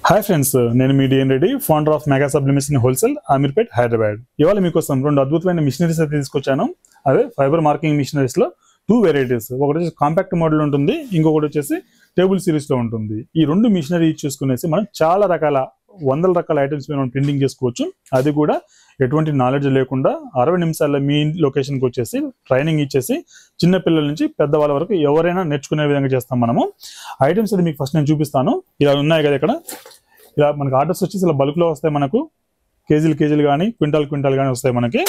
Hi friends, నేను మీ DN Reddy, founder of mega sublimation wholesale, Ameerpet, Hyderabad. ఇవాళ మీకోసం రెండు అద్భుతమైన మిషనరీస్ అయితే తీసుకొచ్చాను. అదే ఫైబర్ మార్కింగ్ మిషనరీస్ లో 2 వెరైటీస్. ఒకటి వచ్చేసి కాంపాక్ట్ మోడల్ ఉంటుంది, ఇంకొకటి వచ్చేసి టేబుల్ సిరీస్ లో ఉంటుంది. ఈ రెండు మిషనరీ చూసుకునేసి మనం చాలా రకాల వందల రకాల ఐటమ్స్ మనం ప్రింటింగ్ చేసుకోవచ్చు. అది కూడా ఎటువంటి నాలెడ్జ్ లేకుండా 60 నిమిషాల్లో మీ లొకేషన్కి వచ్చేసి ట్రైనింగ్ ఇచ్చేసి చిన్న పిల్లల నుంచి పెద్దవాళ్ళ వరకు ఎవరైనా నేర్చుకునే విధంగా చేస్తాం మనము. ఐటమ్స్ అది మీకు ఫస్ట్ నేను చూపిస్తాను. ఇలా ఉన్నాయి కదా, ఇక్కడ ఇలా మనకు ఆర్డర్స్ వచ్చేసి ఇలా బల్క్లో వస్తాయి. మనకు కేజీలు కానీ క్వింటాల్ కానీ వస్తాయి. మనకి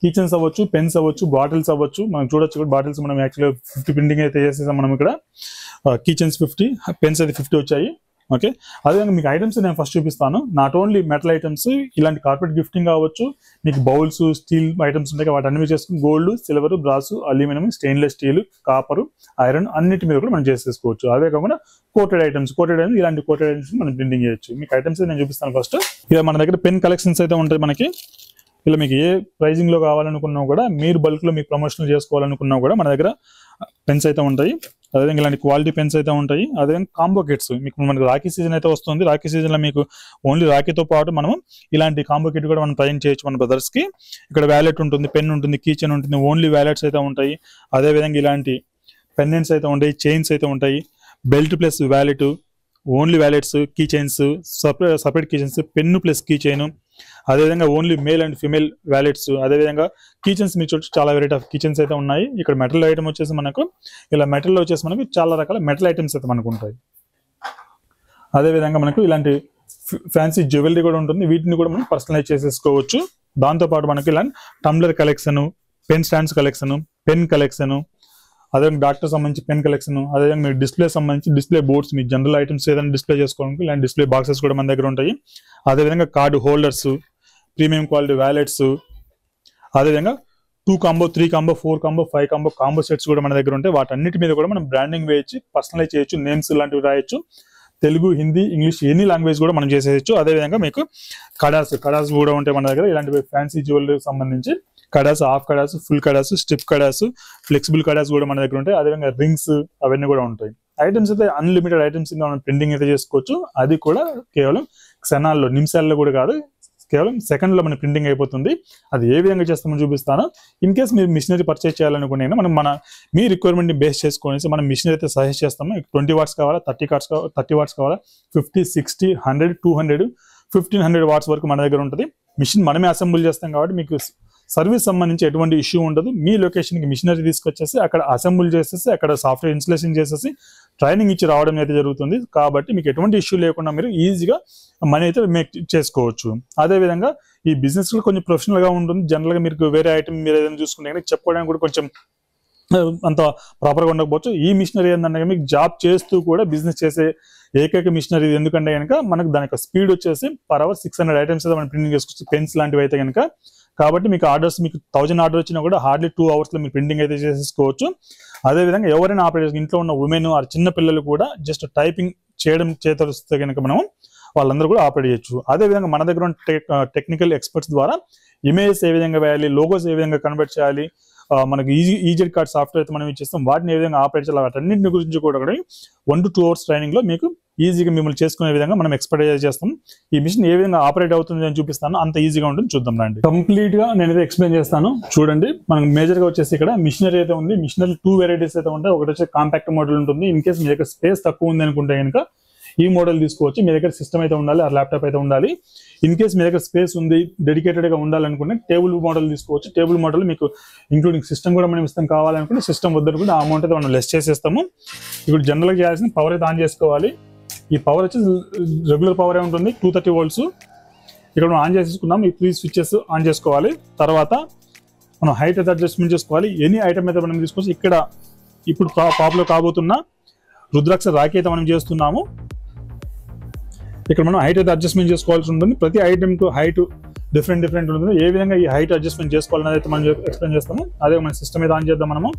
కిచెన్స్ అవ్వచ్చు, పెన్స్ అవ్వచ్చు, బాటిల్స్ అవ్వచ్చు. మనం చూడొచ్చు కూడా బాటిల్స్ మనం యాక్చువల్గా 50 ప్రింటింగ్ అయితే చేసేసాం మనం. ఇక్కడ కిచెన్స్ 50, పెన్స్ అయితే 50 వచ్చాయి. ఓకే, అదేవిధంగా మీకు ఐటమ్స్ నేను ఫస్ట్ చూపిస్తాను. నాట్ ఓన్లీ మెటల్ ఐటమ్స్, ఇలాంటి కార్పెట్ గిఫ్టింగ్ కావచ్చు, మీకు బౌల్స్, స్టీల్ ఐటమ్స్ ఉంటాయి. వాటి అన్ని చేసుకుని gold, silver, brass, aluminium, stainless steel, copper, iron అన్నిటి మీద కూడా మనం చేసేసుకోవచ్చు. అదే కాకుండా కోటెడ్ ఐటమ్స్ ఇలాంటి కోటెడ్ ఐటమ్స్ మనం ప్రింటింగ్ చేయొచ్చు. మీకు ఐటమ్స్ నేను చూపిస్తాను ఫస్ట్. ఇలా మన దగ్గర పెన్ కలెక్షన్స్ అయితే ఉంటాయి మనకి. ఇలా మీకు ఏ ప్రైజింగ్ లో కావాలనుకున్నా కూడా, మీరు బల్క్ లో మీకు ప్రమోషనల్ చేసుకోవాలనుకున్నా కూడా మన దగ్గర పెన్స్ అయితే ఉంటాయి. అదేవిధంగా ఇలాంటి క్వాలిటీ పెన్స్ అయితే ఉంటాయి. అదేవిధంగా కాంబో కిట్స్, మీకు మనకి రాఖీ సీజన్ అయితే వస్తుంది. రాఖీ సీజన్ లో మీకు ఓన్లీ రాఖీతో పాటు మనం ఇలాంటి కాంబో కిట్ కూడా మనం ప్రజెంట్ చేయొచ్చు మన బ్రదర్స్ కి. ఇక్కడ వ్యాలెట్ ఉంటుంది, పెన్ ఉంటుంది, కీచెన్ ఉంటుంది, ఓన్లీ వ్యాలెట్స్ అయితే ఉంటాయి. అదేవిధంగా ఇలాంటి పెన్నెంట్స్ అయితే ఉంటాయి, చైన్స్ అయితే ఉంటాయి, belt plus wallet, only wallets, key chains, separate key chains, pen plus key chain, అదేవిధంగా only male and female wallets. అదేవిధంగా కిచెన్స్ మీకు చూడొచ్చు, చాలా వెరైటీ ఆఫ్ కిచెన్స్ అయితే ఉన్నాయి. ఇక్కడ మెటల్ ఐటమ్ వచ్చేసి మనకు ఇలా మెటల్లో వచ్చేసి మనకు చాలా రకాల మెటల్ ఐటమ్స్ అయితే మనకు ఉంటాయి. అదేవిధంగా మనకు ఇలాంటి ఫ్యాన్సీ జ్యువెలరీ కూడా ఉంటుంది. వీటిని కూడా మనం పర్సనలైజ్ చేసేసుకోవచ్చు. దాంతోపాటు మనకి ఇలాంటి tumbler collection, pen stands collection, pen collection, అదేవిధంగా డాక్టర్ సంబంధించి పెన్ కలెక్షన్, అదేవిధంగా మీకు డిస్ప్లే సంబంధించి డిస్ప్లే బోర్డ్స్, మీ జనరల్ ఐటమ్స్ ఏదైనా డిస్ప్లే చేసుకోవడానికి ఇలాంటి డిస్ప్లే బాక్సెస్ కూడా మన దగ్గర ఉంటాయి. అదేవిధంగా card holders, premium quality wallets, అదేవిధంగా 2 combo, 3 combo, 4 combo, 5 combo sets కూడా మన దగ్గర ఉంటాయి. వాటన్నిటి మీద కూడా మనం బ్రాండింగ్ వేయచ్చు, పర్సనలైజ్ చేయొచ్చు, నేమ్స్ లాంటివి రాయొచ్చు. Telugu, Hindi, English any language కూడా మనం చేసేయచ్చు. అదేవిధంగా మీకు కడాస్ కూడా ఉంటాయి మన దగ్గర. ఇలాంటి ఫ్యాన్సీ జ్యువెలరీకి సంబంధించి kadas, half kadas, full kadas, strip kadas, flexible kadas కూడా మన దగ్గర ఉంటాయి. అదేవిధంగా రింగ్స్ అవన్నీ కూడా ఉంటాయి. ఐటమ్స్ అయితే అన్లిమిటెడ్ ఐటమ్స్ మనం ప్రింటింగ్ అయితే చేసుకోవచ్చు. అది కూడా కేవలం క్షణాల్లో, నిమిషాల్లో కూడా కాదు, కేవలం సెకండ్లో మన ప్రింటింగ్ అయిపోతుంది. అది ఏ విధంగా చేస్తామని చూపిస్తాను. ఇన్ కేస్ మీరు మిషనరీ పర్చేస్ చేయాలనుకునే మనం మీ రిక్వైర్మెంట్ని బేస్ చేసుకొని మనం మిషనరీ అయితే సజెస్ట్ చేస్తాము. 20 వాట్స్ కావాలా, 30 వాట్స్ కావాలా, 50, 60, 100, 200, 1500 వాట్స్ వరకు మన దగ్గర ఉంటుంది. మిషన్ మనమే అసెంబుల్ చేస్తాం కాబట్టి మీకు సర్వీస్ సంబంధించి ఎటువంటి ఇష్యూ ఉండదు. మీ లొకేషన్కి మిషనరీ తీసుకొచ్చేసి అక్కడ అసెంబుల్ చేసేసి అక్కడ సాఫ్ట్వేర్ ఇన్స్టలేషన్ చేసేసి ట్రైనింగ్ ఇచ్చి రావడం అయితే జరుగుతుంది. కాబట్టి మీకు ఎటువంటి ఇష్యూ లేకుండా మీరు ఈజీగా మనీ అయితే మేక్ చేసుకోవచ్చు. అదేవిధంగా ఈ బిజినెస్ కూడా కొంచెం ప్రొఫెషనల్గా ఉంటుంది. జనరల్గా మీరు వేరే ఐటమ్ మీరు ఏదైనా చూసుకుంటే చెప్పుకోవడానికి కూడా కొంచెం అంత ప్రాపర్గా ఉండకపోవచ్చు. ఈ మిషనరీ ఏంటంటే మీకు జాబ్ చేస్తూ కూడా బిజినెస్ చేసే ఏకైక మిషనరీ. ఎందుకంటే కనుక మనకు దాని యొక్క స్పీడ్ వచ్చేసి పర్ అవర్ 600 ఐటమ్స్ అయితే మనం ప్రింటింగ్ చేసుకోవచ్చు, పెన్స్ లాంటివి అయితే కనుక. కాబట్టి మీకు ఆర్డర్స్, మీకు 1000 ఆర్డర్ వచ్చినా కూడా హార్డ్లీ 2 అవర్స్లో మీరు ప్రింటింగ్ అయితే చేసేసుకోవచ్చు. అదేవిధంగా ఎవరైనా ఆపరేట్, ఇంట్లో ఉన్న ఉమెన్ ఆ చిన్న పిల్లలు కూడా జస్ట్ టైపింగ్ చేయడం చేతొస్తే కనుక మనం వాళ్ళందరూ కూడా ఆపరేట్ చేయొచ్చు. అదేవిధంగా మన దగ్గర ఉన్న టెక్నికల్ ఎక్స్పర్ట్స్ ద్వారా ఇమేజెస్ ఏ విధంగా వేయాలి, లోగోస్ ఏ విధంగా కన్వర్ట్ చేయాలి, మనకి ఈజెడ్ కార్డ్ సాఫ్ట్వేర్ అయితే మనం ఇచ్చేస్తాం, వాటిని ఏ విధంగా ఆపరేట్ చేయాలి, వాటన్నింటి గురించి కూడా 1 to 2 అవర్స్ ట్రైనింగ్ లో మీకు ఈజీగా మిమ్మల్ని చేసుకునే విధంగా మనం ఎక్స్పర్టైజ్ చేస్తాం. ఈ మిషన్ ఏ విధంగా ఆపరేట్ అవుతుంది అని చూపిస్తాను. అంత ఈజీగా ఉంటుంది, చూద్దాం రండి. కంప్లీట్ గా నేనైతే ఎక్స్ప్లెయిన్ చేస్తాను. చూడండి, మనకు మేజర్ గా వచ్చేసి ఇక్కడ మిషనరీ అయితే ఉంది. మిషనరీ 2 వెరైటీస్ అయితే ఉంటాయి. ఒకటి వచ్చి కాంపాక్ట్ మోడల్ ఉంటుంది. ఇన్ కేస్ మీ దగ్గర స్పేస్ తక్కువ ఉంది అనుకుంటే కనుక ఈ మోడల్ తీసుకోవచ్చు. మీ దగ్గర సిస్టమ్ అయితే ఉండాలి, ఆ ల్యాప్టాప్ అయితే ఉండాలి. ఇన్ కేస్ మీ దగ్గర స్పేస్ ఉంది, డెడికేటెడ్ గా ఉండాలనుకుంటే టేబుల్ మోడల్ తీసుకోవచ్చు. టేబుల్ మోడల్ మీకు ఇంక్లూడింగ్ సిస్టమ్ కూడా మనం ఇస్తాం. కావాలనుకుంటే సిస్టమ్ వద్దనుకుంటే ఆ అమౌంట్ అయితే మనం లెస్ చేసేస్తాము. ఇప్పుడు జనరల్గా చేయాల్సిన పవర్ అయితే ఆన్ చేసుకోవాలి. ఈ పవర్ వచ్చి రెగ్యులర్ పవరే ఉంటుంది, 230 volts. ఇక్కడ మనం ఆన్ చేసుకున్నాం. ఈ 3 స్విచెస్ ఆన్ చేసుకోవాలి. తర్వాత మనం హైట్ అయితే అడ్జస్ట్మెంట్ చేసుకోవాలి. ఎనీ ఐటమ్ అయితే మనం తీసుకోవచ్చు. ఇక్కడ ఇప్పుడు పాపులో కాబోతున్న రుద్రాక్ష రాఖీ అయితే మనం చేస్తున్నాము. ఇక్కడ మనం హైట్ అయితే అడ్జస్ట్మెంట్ చేసుకోవాల్సి ఉంటుంది. ప్రతి ఐటమ్ కు హైట్ డిఫరెంట్ ఉంటుంది. ఏ విధంగా ఈ హైట్ అడ్జస్ట్మెంట్ చేసుకోవాలనేది అయితే మనం ఎక్స్ప్లెయిన్ చేస్తాము. అదే మన సిస్టమ్ అయితే ఆన్ చేద్దాం. మనము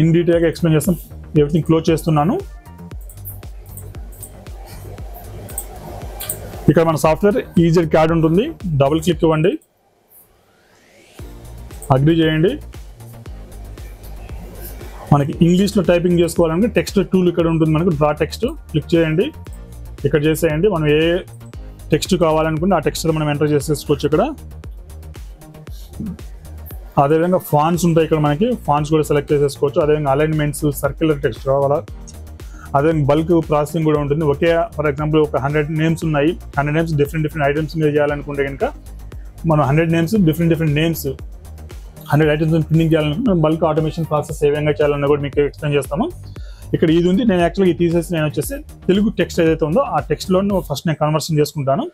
ఇన్ డీటెయిల్గా ఎక్స్ప్లెయిన్ చేస్తాం. ఎవ్రీథింగ్ క్లోజ్ చేస్తున్నాను. ఇక్కడ మన సాఫ్ట్వేర్ ఈజెడ్ కార్డ్ ఉంటుంది. డబుల్ క్లిక్ ఇవ్వండి, అగ్రీ చేయండి. మనకి ఇంగ్లీష్లో టైపింగ్ చేసుకోవాలంటే టెక్స్ట్ టూల్ ఇక్కడ ఉంటుంది, మనకు డ్రా టెక్స్ట్ క్లిక్ చేయండి, ఇక్కడ చేసేయండి. మనం ఏ టెక్స్ట్ కావాలనుకుంటే ఆ టెక్స్ట్ మనం ఎంటర్ చేసేసుకోవచ్చు ఇక్కడ. అదేవిధంగా ఫాంట్స్ ఉంటాయి ఇక్కడ, మనకి ఫాంట్స్ కూడా సెలెక్ట్ చేసేసుకోవచ్చు. అదేవిధంగా అలైన్మెంట్స్, సర్క్యులర్ టెక్స్ట్ కావాలా, అదేవిధంగా బల్క్ ప్రాసెసింగ్ కూడా ఉంటుంది. ఒకే ఫర్ ఎగ్జాంపుల్ ఒక 100 నేమ్స్ ఉన్నాయి, 100 నేమ్స్ డిఫరెంట్ ఐటమ్స్ మీద చేయాలనుకుంటే కనుక మనం 100 names different names 100 items printing చేయాలనుకుంటే బల్క్ ఆటోమేషన్ ప్రాసెస్ ఏ విధంగా చేయాలన్నా కూడా మీకు ఎక్స్ప్లెయిన్ చేస్తాము. ఇక్కడ ఇది ఉంది. నేను యాక్చువల్గా తీసేసి నేను వచ్చేసి తెలుగు టెక్స్ట్ ఏదైతే ఉందో ఆ టెక్స్ట్లో ఫస్ట్ నేను కన్వర్షన్ చేసుకుంటాను.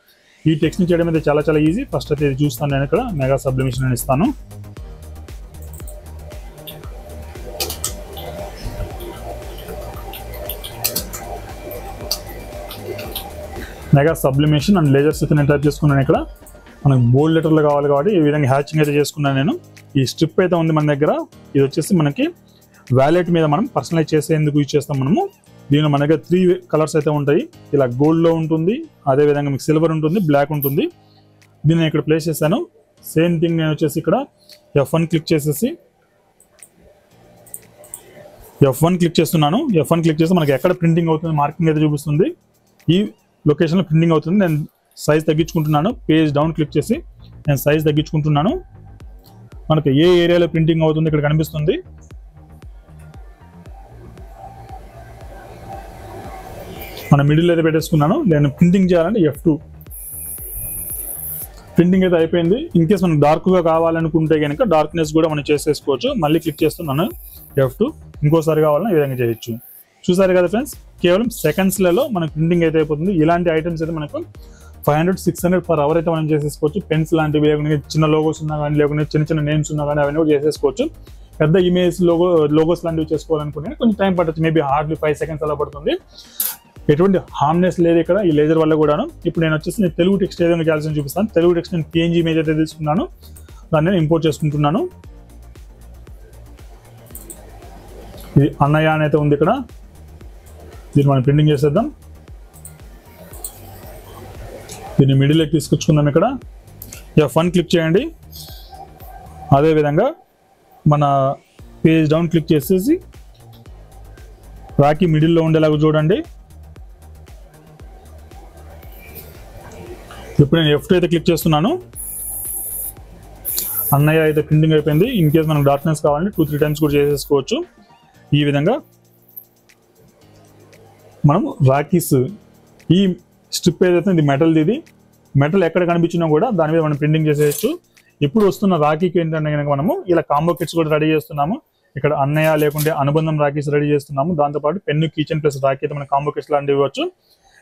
ఈ టెక్స్ట్ని చేయడం అయితే చాలా ఈజీ. ఫస్ట్ అయితే ఇది చూస్తాను, నేను ఇక్కడ మెగా సబ్లిమేషన్ అని ఇస్తాను. మెగా సబ్లిమేషన్ అండ్ లేజర్స్ అయితే నేను టైప్ చేసుకున్నాను. ఇక్కడ మనకు బోల్డ్ లెటర్లు కావాలి కాబట్టి ఈ విధంగా హ్యాచింగ్ అయితే చేసుకున్నాను నేను. ఈ స్ట్రిప్ అయితే ఉంది మన దగ్గర, ఇది వచ్చేసి మనకి వ్యాలెట్ మీద మనం పర్సనలైజ్ చేసేందుకు యూజ్ చేస్తాం మనము. దీనిలో మన దగ్గర 3 కలర్స్ అయితే ఉంటాయి. ఇలా గోల్డ్లో ఉంటుంది, అదేవిధంగా మీకు సిల్వర్ ఉంటుంది, బ్లాక్ ఉంటుంది. దీన్ని నేను ఇక్కడ ప్లేస్ చేశాను. సేమ్ థింగ్ నేను వచ్చేసి ఇక్కడ F1 క్లిక్ చేసేసి F1 క్లిక్ చేస్తున్నాను. F1 క్లిక్ చేస్తే మనకి ఎక్కడ ప్రింటింగ్ అవుతుంది మార్కింగ్ అయితే చూపిస్తుంది. ఈ లొకేషన్లో ప్రింటింగ్ అవుతుంది. నేను సైజ్ తగ్గించుకుంటున్నాను. పేజ్ డౌన్ క్లిక్ చేసి నేను సైజ్ తగ్గించుకుంటున్నాను. మనకు ఏ ఏరియాలో ప్రింటింగ్ అవుతుంది ఇక్కడ కనిపిస్తుంది. మన మిడిల్ అయితే పెట్టేసుకున్నాను. నేను ప్రింటింగ్ చేయాలంటే F2. ప్రింటింగ్ అయితే అయిపోయింది. ఇన్ కేస్ మనకు డార్క్గా కావాలనుకుంటే కనుక డార్క్నెస్ కూడా మనం చేసేసుకోవచ్చు. మళ్ళీ క్లిక్ చేస్తున్నాను F2. ఇంకోసారి కావాలన్నా ఈ విధంగా చేయొచ్చు. చూసారు కదా ఫ్రెండ్స్, కేవలం సెకండ్స్లలో మనకు ప్రింటింగ్ అయితే అయిపోతుంది. ఇలాంటి ఐటమ్స్ అయితే మనకు 500-600 per hour అయితే మనం చేసేసుకోవచ్చు. పెన్స్ లాంటివి లేకుండా చిన్న లోగోస్ ఉన్నా కానీ, లేకుండా చిన్న నేమ్స్ ఉన్నా కానీ అవన్నీ కూడా చేసేసుకోవచ్చు. పెద్ద ఇమేజ్ లోగోస్ లాంటివి చేసుకోవాలనుకుంటే కొంచెం టైం పట్టచ్చు. మేబీ హార్డ్లీ 5 seconds అలా పడుతుంది. ఎటువంటి హార్మ్నెస్ లేదు ఇక్కడ ఈ లేజర్ వల్ల కూడాను. ఇప్పుడు నేను వచ్చేసి నేను తెలుగు టెక్స్ట్ ఏదైనా చేయాల్సి చూపిస్తాను. తెలుగు టెక్స్ట్ నేను PNG ఇమేజ్ అయితే తీసుకున్నాను, దాన్ని నేను ఇంపోర్ట్ చేసుకుంటున్నాను. ఇది అన్నయ్య అని అయితే ఉంది ఇక్కడ, దీన్ని మనం ప్రింటింగ్ చేసేద్దాం. దీన్ని మిడిల్లోకి తీసుకొచ్చుకుందాం. ఇక్కడ F1 క్లిక్ చేయండి. అదేవిధంగా మన పేజ్ డౌన్ క్లిక్ చేసేసి రాకి మిడిల్లో ఉండేలాగా చూడండి. ఇప్పుడు నేను F2 అయితే క్లిక్ చేస్తున్నాను. అన్నయ్య అయితే ప్రింటింగ్ అయిపోయింది. ఇన్ కేస్ మనకు డార్క్నెస్ కావాలంటే 2-3 times కూడా చేసేసుకోవచ్చు. ఈ విధంగా మనం రాకీస్ ఈ స్ట్రిప్ ఏదైతే ఇది మెటల్ ఎక్కడ కనిపించినా కూడా దాని మీద మనం ప్రింటింగ్ చేసేయచ్చు. ఇప్పుడు వస్తున్న రాఖీకి ఏంటంటే కనుక మనము ఇలా కాంబో కిట్స్ కూడా రెడీ చేస్తున్నాము. ఇక్కడ అన్నయ్య లేకుంటే అనుబంధం రాఖీస్ రెడీ చేస్తున్నాము. దాంతోపాటు పెన్ను కీచెన్ ప్లస్ రాఖీ అయితే మన కాంబో కిట్స్ లాంటివి ఇవ్వచ్చు.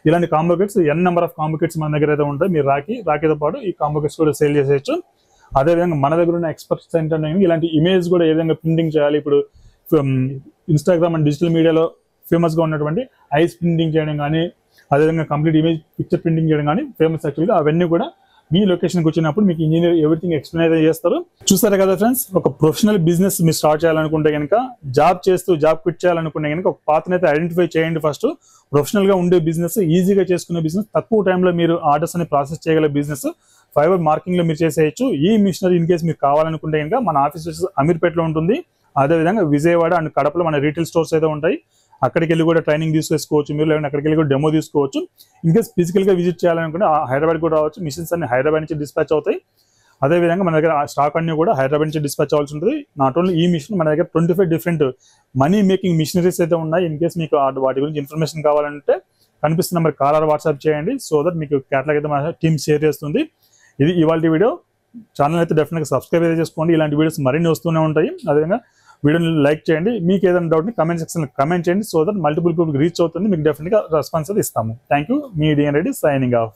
ఇలాంటి combo kits number of combo kits మన దగ్గర అయితే ఉంటాయి. మీరు రాఖీతో పాటు ఈ కాంబో కిట్స్ కూడా సేల్ చేసేయచ్చు. అదేవిధంగా మన దగ్గర ఉన్న ఎక్స్పర్ట్స్ ఏంటంటే ఇలాంటి ఇమేజ్ కూడా ఏ విధంగా ప్రింటింగ్ చేయాలి. ఇప్పుడు ఇన్స్టాగ్రామ్ అండ్ డిజిటల్ మీడియాలో ఫేమస్గా ఉన్నటువంటి ఐస్ ప్రింటింగ్ చేయడం కానీ, అదేవిధంగా కంప్లీట్ ఇమేజ్ పిక్చర్ ప్రింటింగ్ చేయడం కానీ ఫేమస్. యాక్చువల్గా అవన్నీ కూడా మీ లొకేషన్కి వచ్చినప్పుడు మీకు ఇంజనీర్ ఎవ్రీథింగ్ ఎక్స్ప్లెయిన్ అయితే చేస్తారు. చూసారు కదా ఫ్రెండ్స్, ఒక ప్రొఫెషనల్ బిజినెస్ మీరు స్టార్ట్ చేయాలనుకుంటే కనుక, జాబ్ క్విట్ చేయాలనుకుంటే కనుక ఒక పాత్రని అయితే ఐడెంటిఫై చేయండి. ఫస్ట్ ప్రొఫెషనల్గా ఉండే బిజినెస్, ఈజీగా చేసుకునే బిజినెస్, తక్కువ టైంలో మీరు ఆర్డర్స్ అని ప్రాసెస్ చేయగల బిజినెస్, ఫైబర్ మార్కింగ్లో మీరు చేసేయచ్చు. ఈ మిషనరీ ఇన్ కేసు మీరు కావాలనుకుంటే కనుక మన ఆఫీస్ వచ్చేసి అమీర్పేటలో ఉంటుంది. అదేవిధంగా విజయవాడ అండ్ కడపలో మన రీటైల్ స్టోర్స్ అయితే ఉంటాయి. అక్కడికి వెళ్ళి కూడా ట్రైనింగ్ తీసుకోవచ్చు మీరు, లేదంటే అక్కడికి వెళ్ళి కూడా డెమో తీసుకోవచ్చు. ఇన్కేస్ ఫిజికల్గా విజిట్ చేయాలనుకుంటే హైదరాబాద్ కూడా రావచ్చు. మిషన్స్ అన్ని హైదరాబాద్ నుంచి డిస్పాచ్ అవుతాయి. అదేవిధంగా మన దగ్గర స్టాక్ అన్ని కూడా హైదరాబాద్ నుంచి డిస్పాచ్ అవ్వాల్సి ఉంటుంది. నాట్ ఓన్లీ ఈ మిషన్, మన దగ్గర 25 డిఫరెంట్ మనీ మేకింగ్ మిషనరీస్ అయితే ఉన్నాయి. ఇన్ కేస్ మీకు వాటి గురించి ఇన్ఫర్మేషన్ కావాలంటే కనిపిస్తున్న నెంబర్ కాల్ ఆర్ వాట్సాప్ చేయండి. సో దట్ మీకు క్యాటలాగ్ అయితే మన టీమ్ షేర్ చేస్తుంది. ఇది ఇవాళ వీడియో. ఛానల్ అయితే డెఫినెట్గా సబ్స్క్రైబ్ అయితే చేసుకోండి. ఇలాంటి వీడియోస్ మరిన్ని వస్తూనే ఉంటాయి. అదేవిధంగా వీడియోని లైక్ చేయండి. మీకు ఏదైనా డౌట్ని కమెంట్ సెక్షన్లో కమెంట్ చేయండి. So that multiple people reach అవుతుంది. మీకు డెఫినెట్గా రెస్పాన్స్ అయితే ఇస్తాము. Thank you. మీ డిఎన్ రెడ్డి సైనింగ్ ఆఫ్.